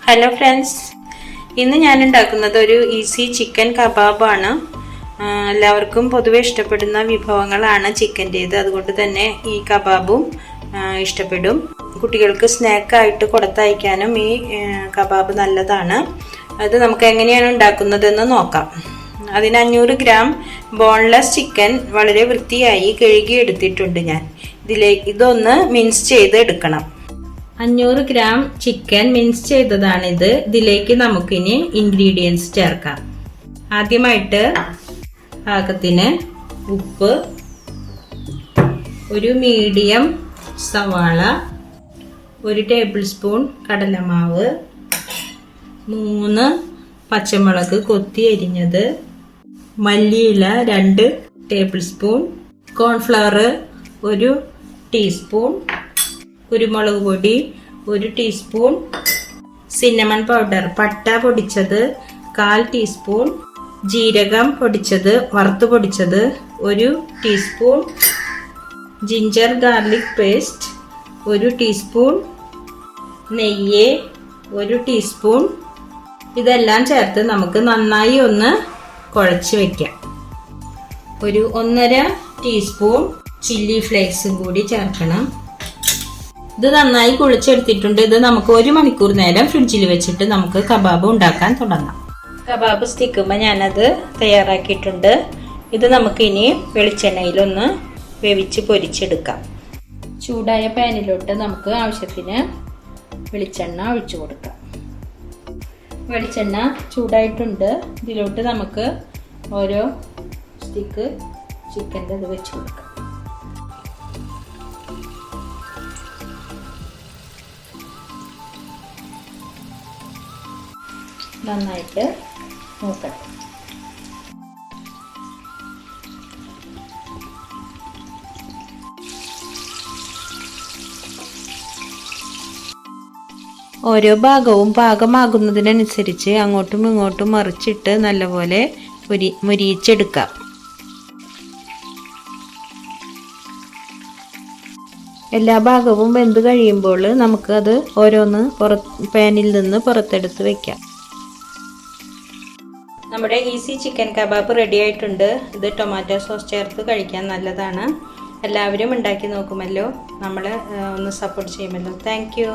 Hello friends, ഇന്ന് ഞാൻ ഉണ്ടാക്കുന്നത് ഒരു ഈസി ചിക്കൻ കബാബാണ്. എല്ലാവർക്കും പൊതുവെ ഇഷ്ടപ്പെടുന്ന വിഭവങ്ങളാണ് ചിക്കൻ്റേത്. അതുകൊണ്ട് തന്നെ ഈ കബാബും ഇഷ്ടപ്പെടും. കുട്ടികൾക്ക് സ്നാക്കായിട്ട് കൊടുത്തയക്കാനും ഈ കബാബ് നല്ലതാണ്. അത് നമുക്ക് എങ്ങനെയാണ് ഉണ്ടാക്കുന്നതെന്ന് നോക്കാം. അതിന് 500 ഗ്രാം ബോൺലെസ് ചിക്കൻ വളരെ വൃത്തിയായി കഴുകി എടുത്തിട്ടുണ്ട്. ഞാൻ ഇതൊന്ന് മിൻസ് ചെയ്ത് എടുക്കണം. 500 ഗ്രാം ചിക്കൻ മിൻസ് ചെയ്തതാണിത്. ഇതിലേക്ക് നമുക്കിനി ഇൻഗ്രീഡിയൻസ് ചേർക്കാം. ആദ്യമായിട്ട് പാകത്തിന് ഉപ്പ്, ഒരു മീഡിയം സവാള, 1 ടേബിൾ സ്പൂൺ കടലമാവ്, 3 പച്ചമുളക് കൊത്തി അരിഞ്ഞത്, മല്ലിയില 2 ടേബിൾ സ്പൂൺ, കോൺഫ്ലവർ 1 ടീസ്പൂൺ, കുരുമുളക് പൊടി 1 ടീസ്പൂൺ, സിന്നമൺ പൗഡർ പട്ട പൊടിച്ചത് 1/4 ടീസ്പൂൺ, ജീരകം പൊടിച്ചത് വറുത്ത് പൊടിച്ചത് 1 teaspoon, ginger garlic paste 1 teaspoon, നെയ്യ് 1 ടീസ്പൂൺ. ഇതെല്ലാം ചേർത്ത് നമുക്ക് നന്നായി ഒന്ന് കുഴച്ച് വെക്കാം. ഒരു 1.5 ടീസ്പൂൺ ചില്ലി ഫ്ലേക്സും കൂടി ചേർക്കണം. ഇത് നന്നായി കുഴിച്ചെടുത്തിട്ടുണ്ട്. ഇത് നമുക്ക് 1 മണിക്കൂർ നേരം ഫ്രിഡ്ജിൽ വെച്ചിട്ട് നമുക്ക് കബാബ് ഉണ്ടാക്കാൻ തുടങ്ങാം. കബാബ് സ്റ്റിക്കുമ്പോൾ ഞാനത് തയ്യാറാക്കിയിട്ടുണ്ട്. ഇത് നമുക്കിനി വെളിച്ചെണ്ണയിലൊന്ന് വേവിച്ച് പൊരിച്ചെടുക്കാം. ചൂടായ പാനിലോട്ട് നമുക്ക് ആവശ്യത്തിന് വെളിച്ചെണ്ണ ഒഴിച്ചു കൊടുക്കാം. വെളിച്ചെണ്ണ ചൂടായിട്ടുണ്ട്. ഇതിലോട്ട് നമുക്ക് ഓരോ സ്റ്റിക്ക് ചിക്കൻ്റെ ഇത് വെച്ച് കൊടുക്കാം. നന്നായിട്ട് നോക്കട്ടെ. ഓരോ ഭാഗവും പാകമാകുന്നതിനനുസരിച്ച് അങ്ങോട്ടും ഇങ്ങോട്ടും മറിച്ചിട്ട് നല്ലപോലെ മുരിയിച്ചെടുക്കാം. എല്ലാ ഭാഗവും വെന്ത് കഴിയുമ്പോൾ നമുക്കത് ഓരോന്ന് പാനിൽ നിന്ന് പുറത്തെടുത്ത് വെക്കാം. നമ്മുടെ ഈസി ചിക്കൻ കബാബ് റെഡി ആയിട്ടുണ്ട്. ഇത് ടൊമാറ്റോ സോസ് ചേർത്ത് കഴിക്കാൻ നല്ലതാണ്. എല്ലാവരും ഉണ്ടാക്കി നോക്കുമല്ലോ, നമ്മളെ ഒന്ന് സപ്പോർട്ട് ചെയ്യുമല്ലോ. Thank you.